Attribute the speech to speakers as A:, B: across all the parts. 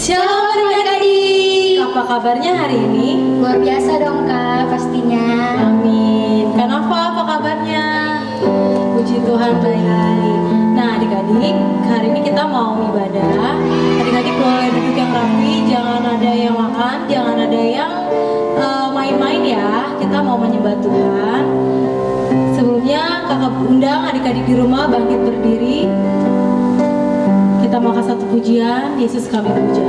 A: Shalom adik-adik. Apa kabarnya hari ini?
B: Luar biasa dong Kak, pastinya.
A: Amin. Kanova, apa kabarnya? Puji Tuhan baik. Nah adik-adik, hari ini kita mau ibadah. Adik-adik boleh duduk yang rapi, jangan ada yang makan, jangan ada yang main-main ya. Kita mau menyembah Tuhan. Sebelumnya kakak undang adik-adik di rumah bangkit berdiri. Kita mau kasih satu pujian, Yesus kami puja.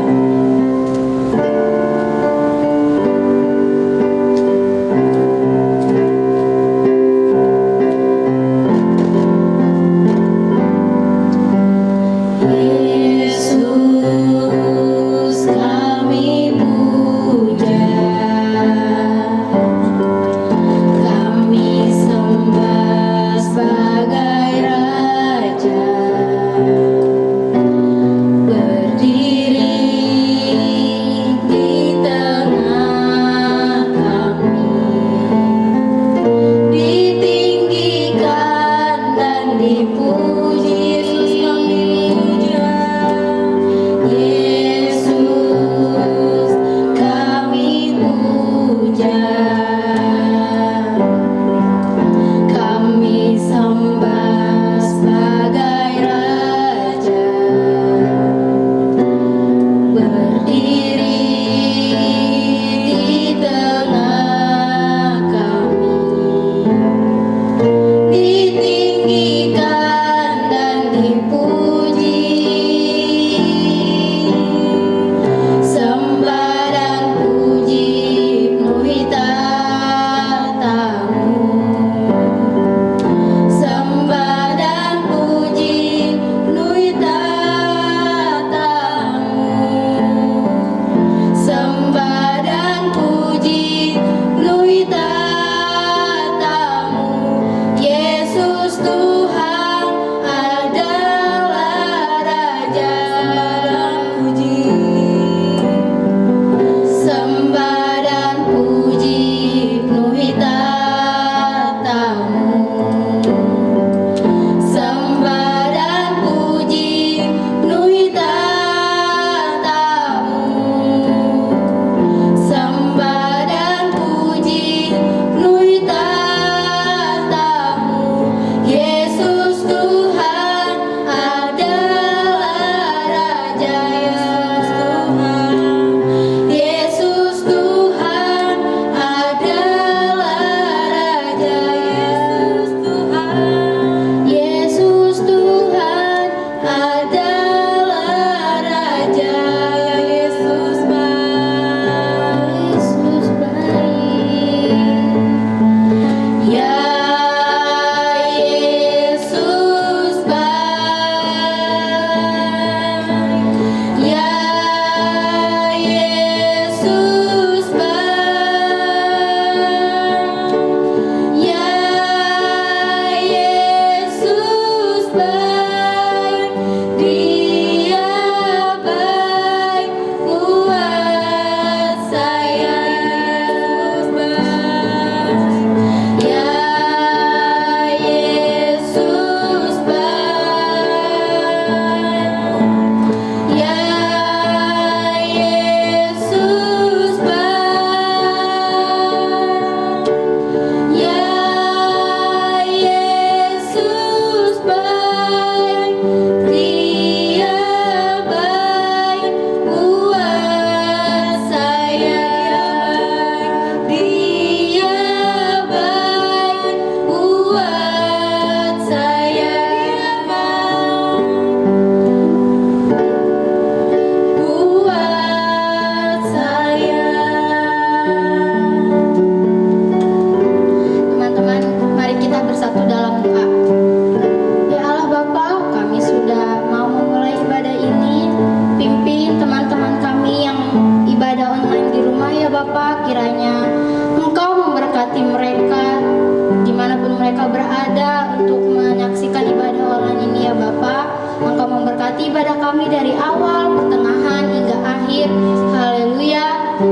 B: Ibadah kami dari awal, pertengahan hingga akhir. Haleluya.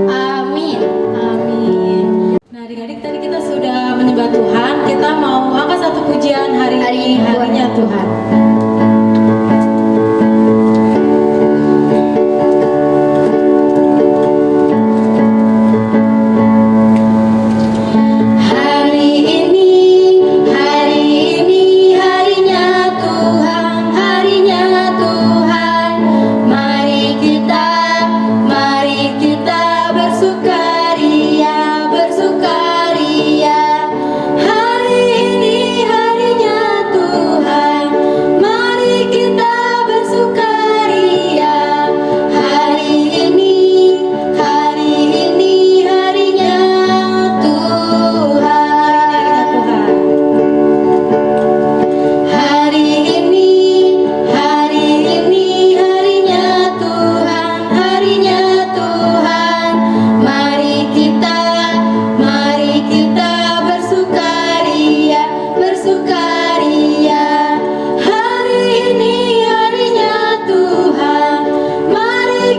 B: Amin.
A: Amin. Nah adik-adik tadi kita sudah menyembah Tuhan. Kita mau angkat satu pujian hari ini, harinya Tuhan.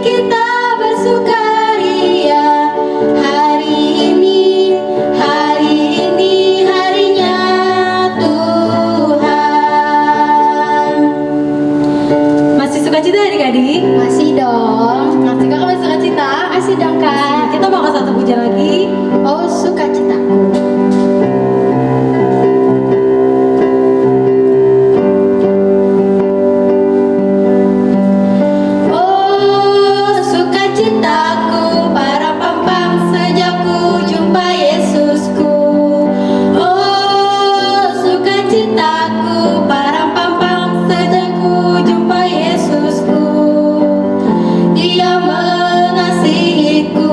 B: kita bersukaria. Hari ini harinya Tuhan.
A: Masih sukacita adik-adik?
B: Masih dong.
A: Masih kakak masih sukacita?
B: Masih dong kak.
A: Kita mau ke satu pujian lagi.
B: Oh sukacitaku. Oh sukacitaku, para pampang sejak ku jumpa Yesusku. Oh sukacitaku, para pampang sejak ku jumpa Yesusku. Dia mengasihiku,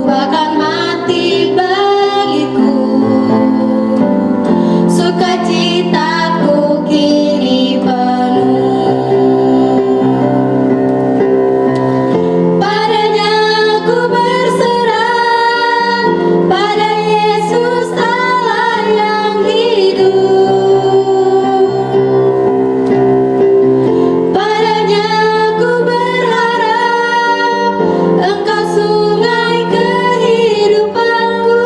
B: bahkan mati bagiku. Sukacitaku kini penuh. Padanya ku berserah, pada Yesus Allah yang hidup. Padanya ku berharap, Engkau sungai kehidupanku.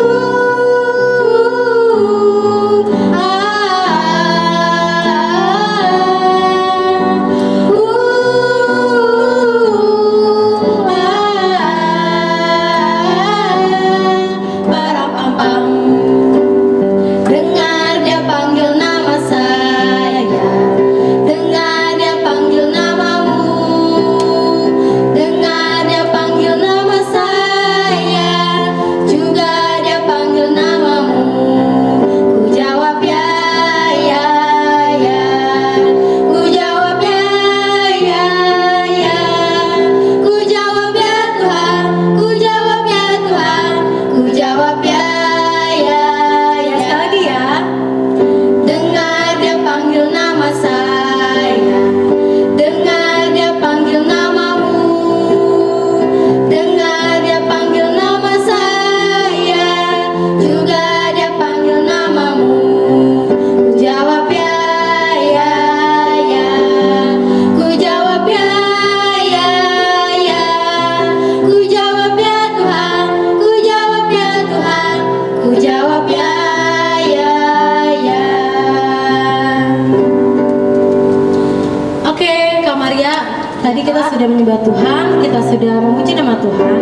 B: Parapampam. Dengar dia panggil nama saya, dengar dia panggil namamu, dengar dia panggil nama saya, juga dia panggil namamu. Ku jawab ya, ya, ya. Ku jawab ya, ya, ya. Ku jawab ya Tuhan, ku jawab ya Tuhan, ku jawab ya, ya, ya.
A: Sekali lagi ya.
B: Dengar dia panggil nama saya, dengar dia panggil namamu, dengar dia panggil nama saya, juga dia panggil namamu. Ku jawab ya, ya, ya. Ku jawab ya, ya, ya. Ku jawab ya Tuhan, ku jawab ya Tuhan, ku jawab ya, ya, ya.
A: Oke, Kak Maria, tadi kita sudah menyembah Tuhan, kita sudah memuji nama Tuhan.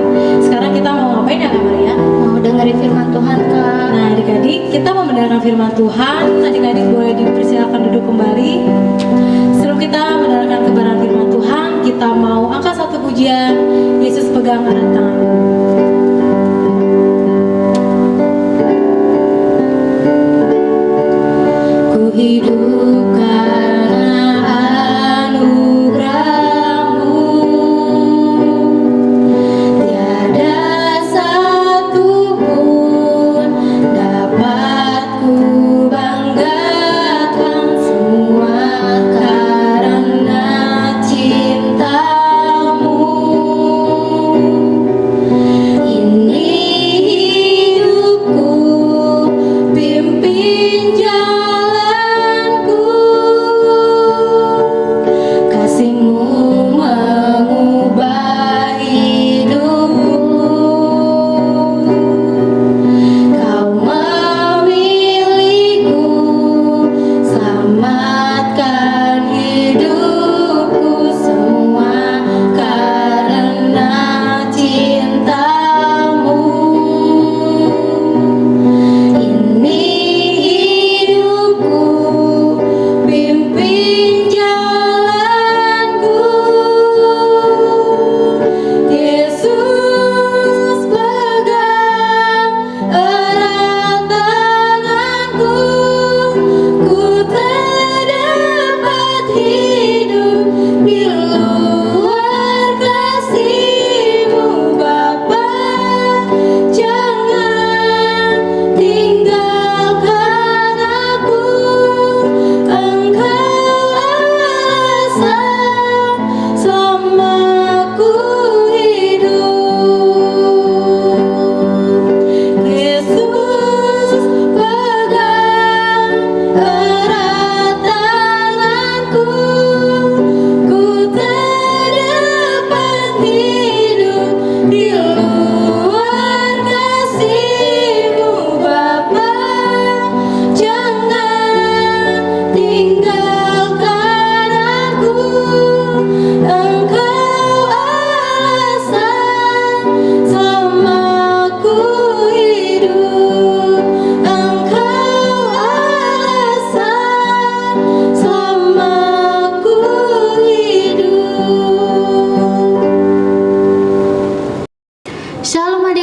A: Sekarang kita mau ngapain ya Kak Maria?
B: Mau dengerin firman Tuhan kak.
A: Nah adik-adik, kita mau mendengarkan firman Tuhan. Adik-adik boleh dipersilakan duduk kembali. Sebelum kita mendengarkan kebenaran firman Tuhan, kita mau angkat satu pujian, Yesus pegang erat tanganmu.
B: Ku hidup karena anugerah-Mu. Tiada satu pun dapat ku banggakan, semua karena cinta-Mu.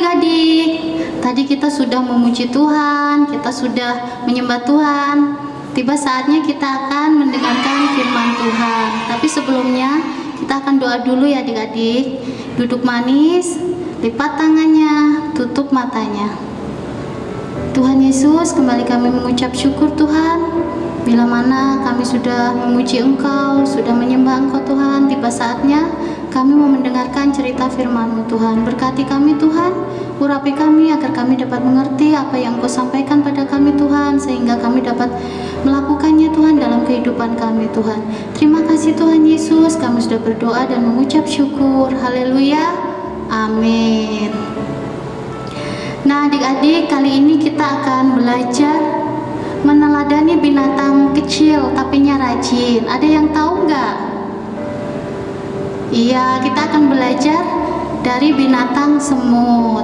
B: adik-adik, tadi kita sudah memuji Tuhan, kita sudah menyembah Tuhan. Tiba saatnya kita akan mendengarkan firman Tuhan. Tapi sebelumnya kita akan doa dulu ya adik-adik. Duduk manis, lipat tangannya, tutup matanya. Tuhan Yesus, kembali kami mengucap syukur Tuhan. Bila mana kami sudah memuji Engkau, sudah menyembah Engkau Tuhan, tiba saatnya kami mau mendengarkan cerita firman-Mu Tuhan. Berkati kami Tuhan, urapi kami agar kami dapat mengerti apa yang Engkau sampaikan pada kami Tuhan, sehingga kami dapat melakukannya Tuhan dalam kehidupan kami Tuhan. Terima kasih Tuhan Yesus, kami sudah berdoa dan mengucap syukur. Haleluya, amin. Nah adik-adik, kali ini kita akan belajar meneladani binatang kecil tapinya rajin. Ada yang tahu nggak? Iya, kita akan belajar dari binatang semut.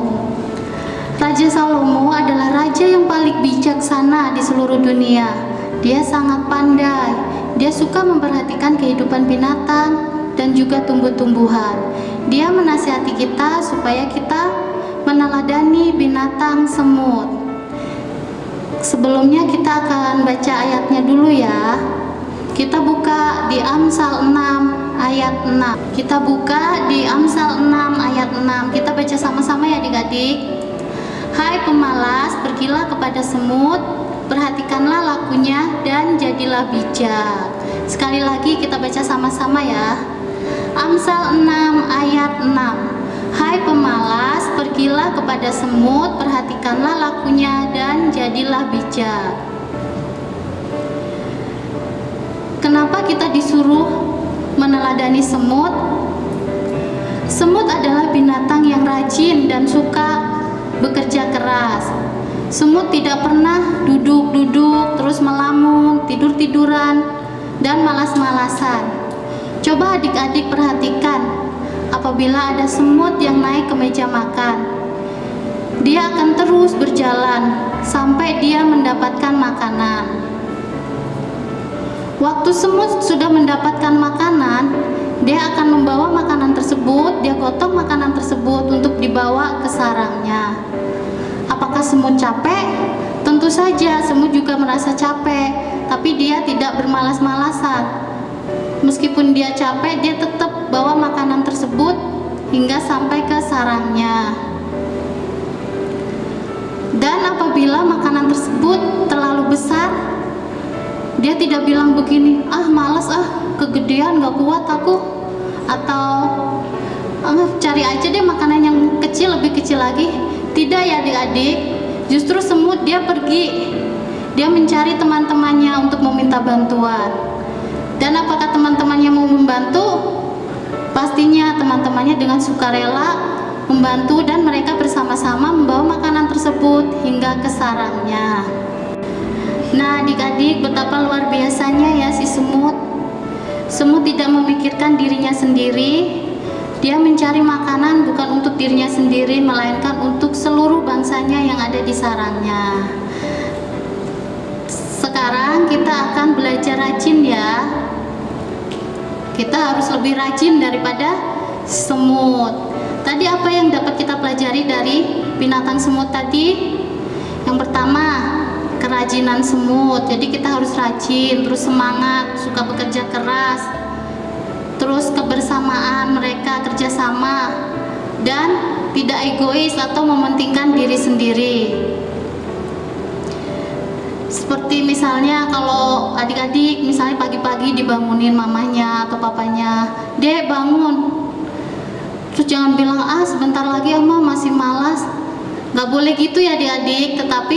B: Raja Salomo adalah raja yang paling bijaksana di seluruh dunia. Dia sangat pandai. Dia suka memperhatikan kehidupan binatang dan juga tumbuh-tumbuhan. Dia menasihati kita supaya kita meneladani binatang semut. Sebelumnya kita akan baca ayatnya dulu ya. Kita buka di Amsal 6 ayat 6. Kita buka di Amsal 6 ayat 6. Kita baca sama-sama ya adik-adik. Hai pemalas, pergilah kepada semut, perhatikanlah lakunya dan jadilah bijak. Sekali lagi kita baca sama-sama ya. Amsal 6 ayat 6. Hai pemalas, pergilah kepada semut, perhatikanlah lakunya dan jadilah bijak. Kenapa kita disuruh meneladani semut? Semut adalah binatang yang rajin dan suka bekerja keras. Semut tidak pernah duduk-duduk, terus melamun, tidur-tiduran, dan malas-malasan. Coba adik-adik perhatikan. Apabila ada semut yang naik ke meja makan, dia akan terus berjalan sampai dia mendapatkan makanan. Waktu semut sudah mendapatkan makanan, dia akan membawa makanan tersebut, dia gotong makanan tersebut untuk dibawa ke sarangnya. Apakah semut capek? Tentu saja semut juga merasa capek, tapi dia tidak bermalas-malasan. Meskipun dia capek, dia tetap bawa makanan tersebut hingga sampai ke sarangnya. Dan apabila makanan tersebut terlalu besar, dia tidak bilang begini, males kegedean, gak kuat aku, atau cari aja deh makanan yang kecil, lebih kecil lagi. Tidak ya adik-adik, justru semut dia pergi, dia mencari teman-temannya untuk meminta bantuan. Dan apakah teman-temannya mau membantu? Pastinya teman-temannya dengan sukarela membantu dan mereka bersama-sama membawa makanan tersebut hingga ke sarangnya. Nah adik-adik, betapa luar biasanya ya si semut. Semut tidak memikirkan dirinya sendiri. Dia mencari makanan bukan untuk dirinya sendiri, melainkan untuk seluruh bangsanya yang ada di sarangnya. Sekarang kita akan belajar rajin ya. Kita harus lebih rajin daripada semut. Tadi apa yang dapat kita pelajari dari binatang semut tadi? Yang pertama, kerajinan semut. Jadi kita harus rajin, terus semangat, suka bekerja keras. Terus kebersamaan mereka, kerjasama, dan tidak egois atau mementingkan diri sendiri. Seperti misalnya kalau adik-adik misalnya pagi-pagi dibangunin mamanya atau papanya, "Dek bangun." Terus jangan bilang, sebentar lagi Mama masih malas. Gak boleh gitu ya adik-adik, tetapi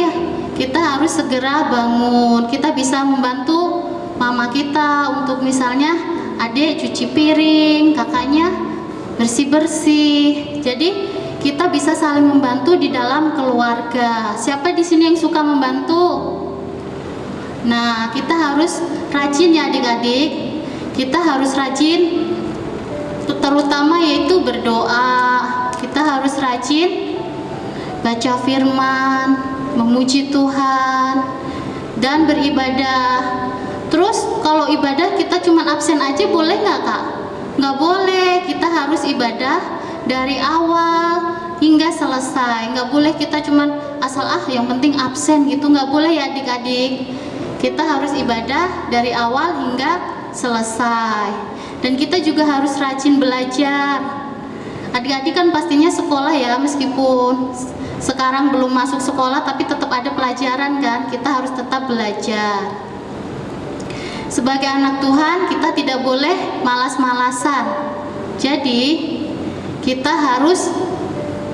B: kita harus segera bangun. Kita bisa membantu mama kita untuk misalnya adik cuci piring, kakaknya bersih-bersih. Jadi kita bisa saling membantu di dalam keluarga. Siapa di sini yang suka membantu? Nah, kita harus rajin ya adik-adik. Kita harus rajin, terutama yaitu berdoa. Kita harus rajin baca firman, memuji Tuhan, dan beribadah. Terus kalau ibadah kita cuma absen aja boleh nggak Kak? Nggak boleh, kita harus ibadah dari awal hingga selesai. Nggak boleh kita cuman asal yang penting absen gitu, nggak boleh ya adik-adik. Kita harus ibadah dari awal hingga selesai. Dan kita juga harus rajin belajar. Adik-adik kan pastinya sekolah ya, meskipun sekarang belum masuk sekolah tapi tetap ada pelajaran kan, kita harus tetap belajar. Sebagai anak Tuhan kita tidak boleh malas-malasan. Jadi kita harus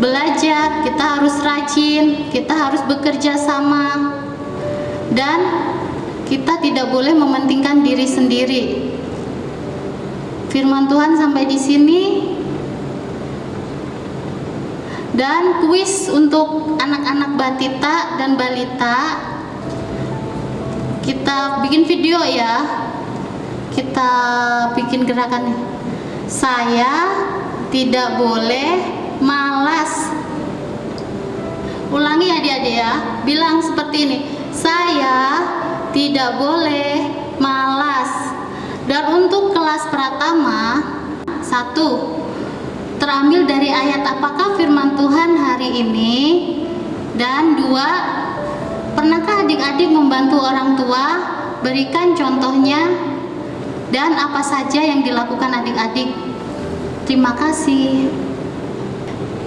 B: belajar, kita harus rajin, kita harus bekerja sama, dan kita tidak boleh mementingkan diri sendiri. Firman Tuhan sampai di sini. Dan kuis untuk anak-anak batita dan balita, kita bikin video ya, kita bikin gerakan saya tidak boleh malas. Ulangi adik-adik ya, bilang seperti ini, saya tidak boleh malas. Dan untuk kelas pratama, 1, terambil dari ayat apakah firman Tuhan hari ini, dan 2, pernahkah adik-adik membantu orang tua? Berikan contohnya dan apa saja yang dilakukan adik-adik. Terima kasih.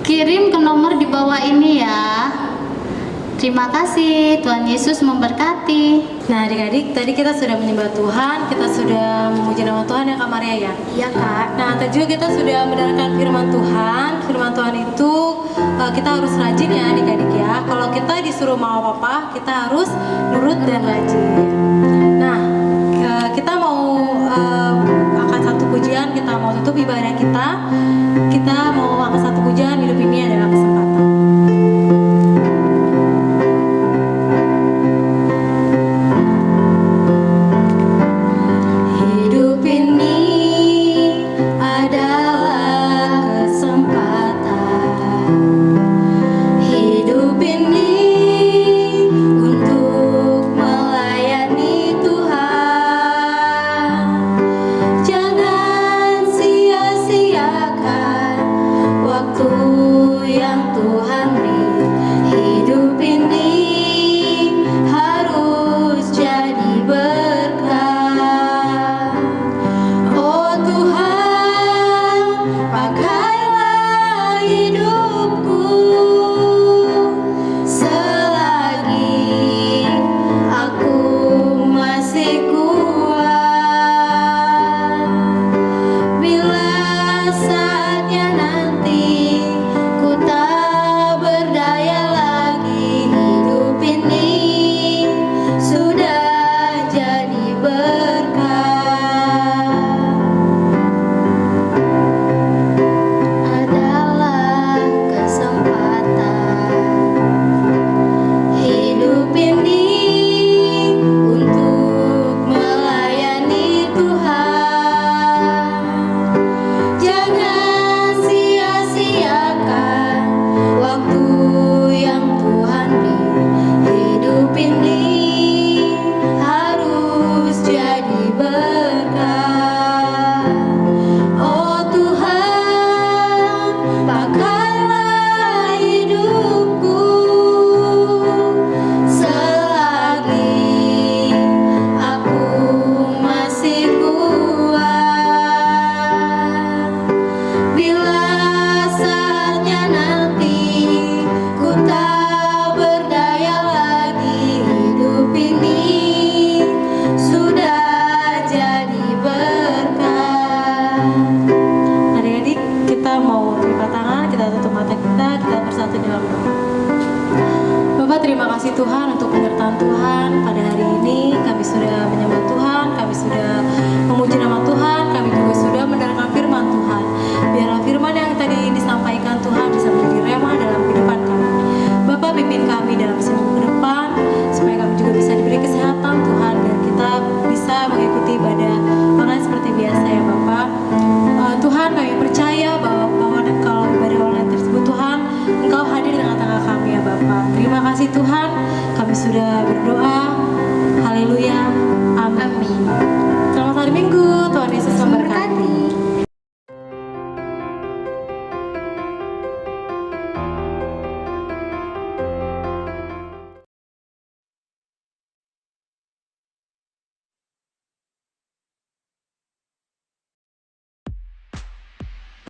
B: Kirim ke nomor di bawah ini ya. Terima kasih, Tuhan Yesus memberkati.
A: Nah adik-adik, tadi kita sudah menyembah Tuhan, kita sudah memuji nama Tuhan ya Kak Maria ya?
B: Iya Kak.
A: Nah tadi juga kita sudah mendengarkan firman Tuhan. Firman Tuhan itu kita harus rajin ya adik-adik ya. Kalau kita disuruh mau apa-apa, kita harus nurut dan rajin. Nah kita mau angkat satu pujian, kita mau tutup ibadah kita. Kita mau angkat satu pujian, hidup ini adalah kesempatan. Terima kasih Tuhan untuk penyertaan Tuhan pada hari ini. Kami sudah menyembah Tuhan, kami sudah memuji nama Tuhan.